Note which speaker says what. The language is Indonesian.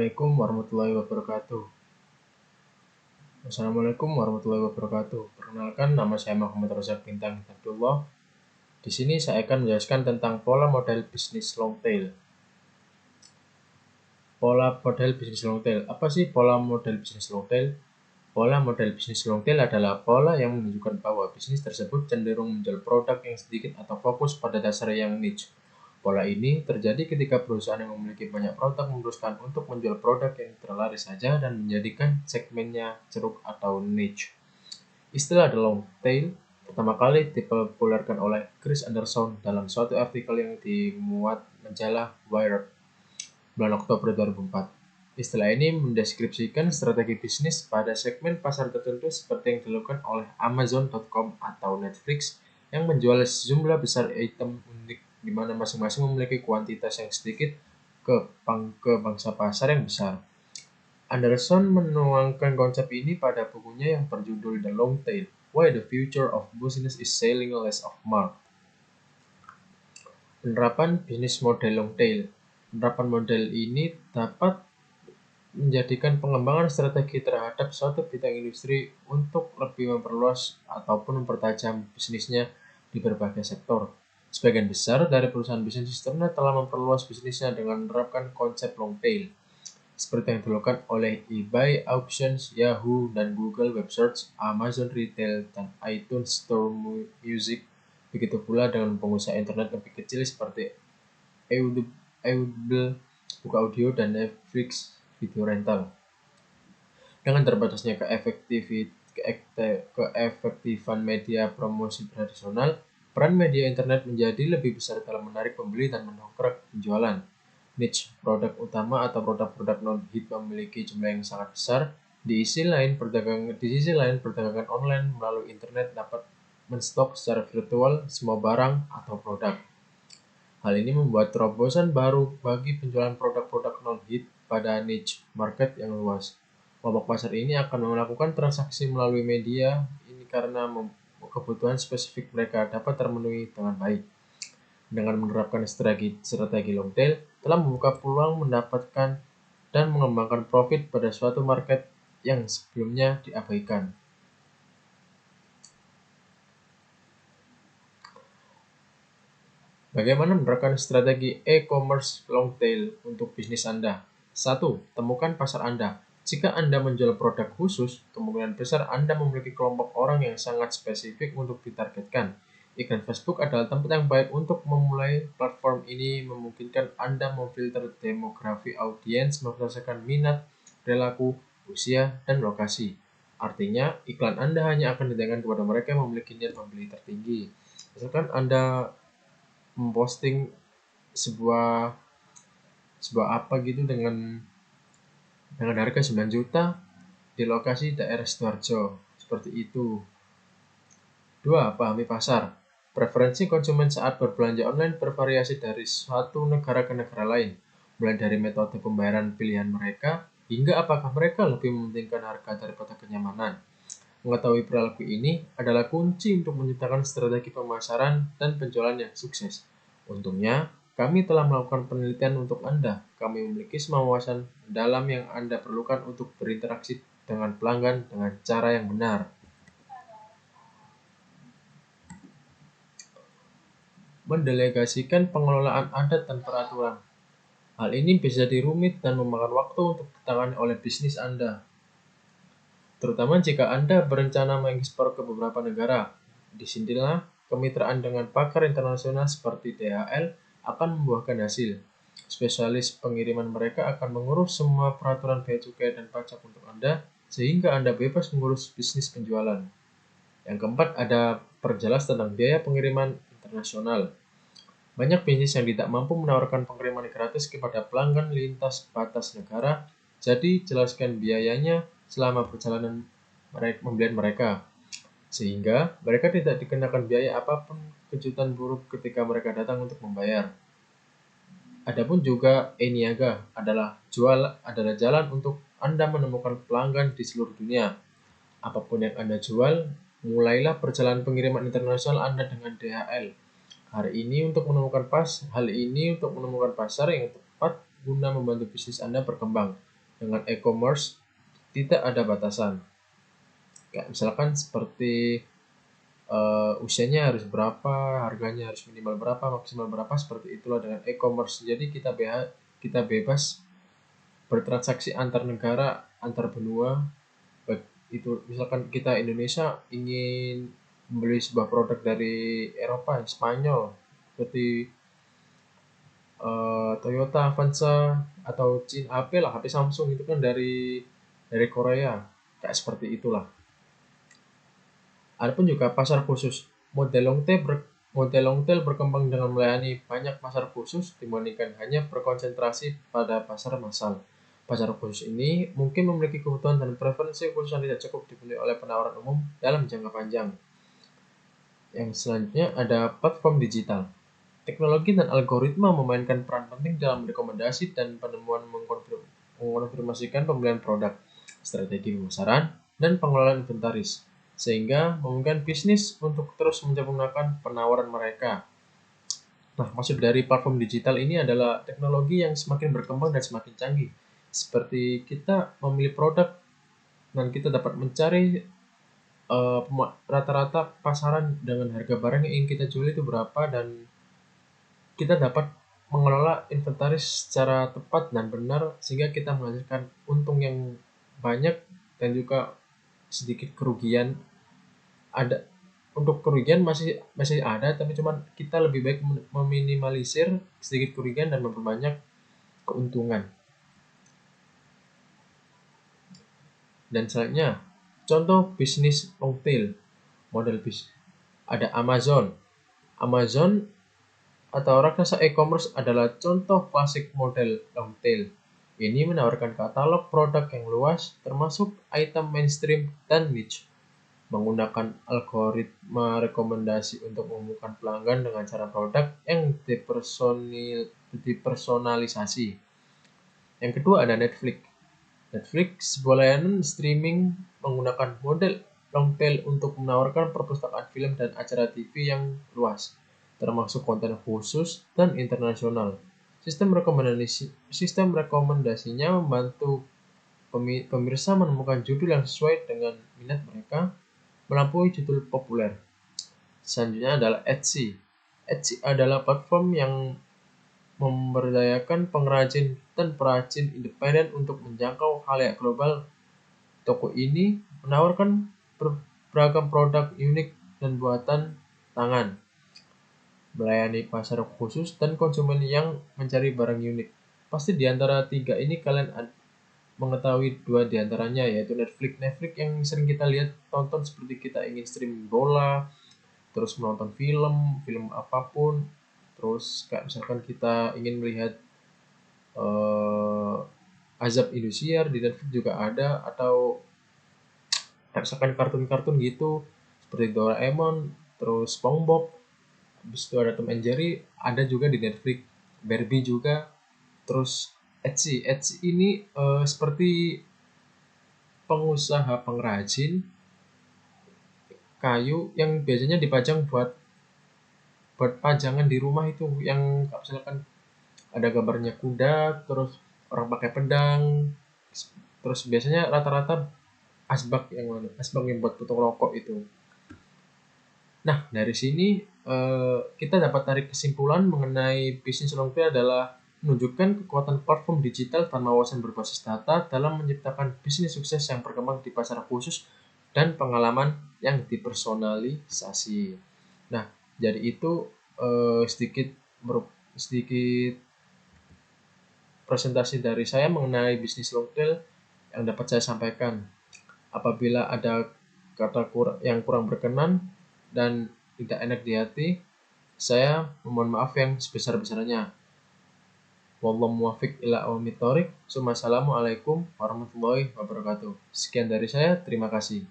Speaker 1: Assalamualaikum warahmatullahi wabarakatuh. Assalamualaikum warahmatullahi wabarakatuh. Perkenalkan, nama saya Muhammad Rozak Bintang Abdullah. Di sini saya akan menjelaskan tentang pola model bisnis long tail. Pola model bisnis long tail. Apa sih pola model bisnis long tail? Pola model bisnis long tail adalah pola yang menunjukkan bahwa bisnis tersebut cenderung menjual produk yang sedikit atau fokus pada dasar yang niche. Pola ini terjadi ketika perusahaan yang memiliki banyak produk memutuskan untuk menjual produk yang terlaris saja dan menjadikan segmennya ceruk atau niche. Istilah the long tail pertama kali dipopulerkan oleh Chris Anderson dalam suatu artikel yang dimuat majalah Wired bulan Oktober 2004. Istilah ini mendeskripsikan strategi bisnis pada segmen pasar tertentu seperti yang dilakukan oleh Amazon.com atau Netflix yang menjual sejumlah besar item unik di mana masing-masing memiliki kuantitas yang sedikit ke bangsa pasar yang besar. Anderson menuangkan konsep ini pada bukunya yang berjudul The Long Tail: Why the Future of Business is Selling Less of More. Penerapan bisnis model long tail. Penerapan model ini dapat menjadikan pengembangan strategi terhadap suatu bidang industri untuk lebih memperluas ataupun mempertajam bisnisnya di berbagai sektor. Sebagian besar dari perusahaan bisnis internet telah memperluas bisnisnya dengan menerapkan konsep long tail, seperti yang dilakukan oleh eBay Auctions, Yahoo, dan Google Web Search, Amazon Retail, dan iTunes Store Music. Begitu pula dengan pengusaha internet lebih kecil seperti Audible, Buka Audio, dan Netflix Video Rental. Dengan terbatasnya keefektifan media promosi tradisional, peran media internet menjadi lebih besar dalam menarik pembeli dan mendongkrak penjualan. Niche produk utama atau produk-produk non-hit memiliki jumlah yang sangat besar. Di sisi lain, perdagangan online melalui internet dapat menstok secara virtual semua barang atau produk. Hal ini membuat terobosan baru bagi penjualan produk-produk non-hit pada niche market yang luas. Kelompok pasar ini akan melakukan transaksi melalui media ini karena kebutuhan spesifik mereka dapat terpenuhi dengan baik. Dengan menerapkan strategi long tail, telah membuka peluang mendapatkan dan mengembangkan profit pada suatu market yang sebelumnya diabaikan. Bagaimana menerapkan strategi e-commerce long tail untuk bisnis Anda? 1. Temukan pasar Anda. Jika Anda menjual produk khusus, kemungkinan besar Anda memiliki kelompok orang yang sangat spesifik untuk ditargetkan. Iklan Facebook adalah tempat yang baik untuk memulai. Platform ini memungkinkan Anda memfilter demografi audiens berdasarkan minat, perilaku, usia, dan lokasi. Artinya, iklan Anda hanya akan ditayangkan kepada mereka yang memiliki niat membeli tertinggi. Misalkan Anda memposting sebuah apa gitu dengan harga 9 juta di lokasi daerah Sidoarjo, seperti itu. 2. Pahami pasar. Preferensi konsumen saat berbelanja online bervariasi dari suatu negara ke negara lain, mulai dari metode pembayaran pilihan mereka hingga apakah mereka lebih mementingkan harga daripada kenyamanan. Mengetahui perilaku ini adalah kunci untuk menciptakan strategi pemasaran dan penjualan yang sukses. Untungnya, kami telah melakukan penelitian untuk Anda. Kami memiliki semua wawasan dalam yang Anda perlukan untuk berinteraksi dengan pelanggan dengan cara yang benar. Mendelegasikan pengelolaan adat dan peraturan. Hal ini bisa dirumit dan memakan waktu untuk ditangani oleh bisnis Anda, terutama jika Anda berencana mengekspor ke beberapa negara. Disinilah kemitraan dengan pakar internasional seperti DHL akan membuahkan hasil. Spesialis pengiriman mereka akan mengurus semua peraturan bea cukai dan pajak untuk Anda, sehingga Anda bebas mengurus bisnis penjualan. Yang keempat, ada perjelas tentang biaya pengiriman internasional. Banyak bisnis yang tidak mampu menawarkan pengiriman gratis kepada pelanggan lintas batas negara, jadi jelaskan biayanya selama perjalanan pembelian mereka, sehingga mereka tidak dikenakan biaya apapun kejutan buruk ketika mereka datang untuk membayar. Adapun juga e-niaga adalah jalan untuk Anda menemukan pelanggan di seluruh dunia. Apapun yang Anda jual, mulailah perjalanan pengiriman internasional Anda dengan DHL. Hal ini untuk menemukan pasar yang tepat guna membantu bisnis Anda berkembang. Dengan e-commerce tidak ada batasan. Kayak misalkan seperti usianya harus berapa, harganya harus minimal berapa, maksimal berapa, seperti itulah dengan e-commerce. Jadi kita bebas bertransaksi antar negara, antar benua. Baik itu misalkan kita Indonesia ingin membeli sebuah produk dari Eropa, Spanyol, seperti Toyota, Avanza, atau Cina, HP Samsung itu kan dari Korea, kayak seperti itulah. Adapun juga pasar khusus, model long tail berkembang dengan melayani banyak pasar khusus dibandingkan hanya berkonsentrasi pada pasar massal. Pasar khusus ini mungkin memiliki kebutuhan dan preferensi khusus yang tidak cukup dipenuhi oleh penawaran umum dalam jangka panjang. Yang selanjutnya ada platform digital. Teknologi dan algoritma memainkan peran penting dalam rekomendasi dan penemuan mengkonfirmasikan pembelian produk, strategi pemasaran, dan pengelolaan inventaris, sehingga memungkinkan bisnis untuk terus menyempurnakan penawaran mereka. Nah, maksud dari platform digital ini adalah teknologi yang semakin berkembang dan semakin canggih. Seperti kita memilih produk dan kita dapat mencari rata-rata pasaran dengan harga barang yang ingin kita jual itu berapa, dan kita dapat mengelola inventaris secara tepat dan benar sehingga kita menghasilkan untung yang banyak dan juga sedikit kerugian. Ada untuk kerugian masih masih ada, tapi cuman kita lebih baik meminimalisir sedikit kerugian dan memperbanyak keuntungan. Dan selanjutnya, contoh bisnis long tail, model bisnis. Ada Amazon. Amazon atau raksasa e-commerce adalah contoh klasik model long tail. Ini menawarkan katalog produk yang luas, termasuk item mainstream dan niche, menggunakan algoritma rekomendasi untuk menemukan pelanggan dengan cara produk yang dipersonalisasi. Yang kedua ada Netflix. Netflix, sebuah layanan streaming menggunakan model long tail untuk menawarkan perpustakaan film dan acara TV yang luas, termasuk konten khusus dan internasional. Sistem rekomendasinya membantu pemirsa menemukan judul yang sesuai dengan minat mereka melampaui judul populer. Selanjutnya adalah Etsy. Etsy adalah platform yang memberdayakan pengrajin dan perajin independen untuk menjangkau khalayak global. Toko ini menawarkan beragam produk unik dan buatan tangan, melayani pasar khusus dan konsumen yang mencari barang unik. Pasti di antara tiga ini kalian mengetahui dua di antaranya, yaitu Netflix. Netflix yang sering kita lihat tonton seperti kita ingin streaming bola, terus menonton film apapun, terus kayak misalkan kita ingin melihat Azab Indosiar di Netflix juga ada, atau kayak misalkan kartun-kartun gitu seperti Doraemon, terus SpongeBob, habis itu ada Tom and Jerry, ada juga di Netflix. Barbie juga. Terus Etsy ini seperti pengusaha pengrajin kayu yang biasanya dipajang buat pajangan di rumah, itu yang misalkan ada gambarnya kuda, terus orang pakai pedang, terus biasanya rata-rata asbak yang buat potong rokok itu. Nah, dari sini kita dapat tarik kesimpulan mengenai bisnis long tail adalah menunjukkan kekuatan platform digital dan wawasan berbasis data dalam menciptakan bisnis sukses yang berkembang di pasar khusus dan pengalaman yang dipersonalisasi. Nah, jadi itu sedikit presentasi dari saya mengenai bisnis long tail yang dapat saya sampaikan. Apabila ada kata yang kurang berkenan dan tidak enak di hati, saya memohon maaf yang sebesar-besarnya. Wallahu muwaffiq ila aqwamit thoriq. Assalamualaikum warahmatullahi wabarakatuh. Sekian dari saya, terima kasih.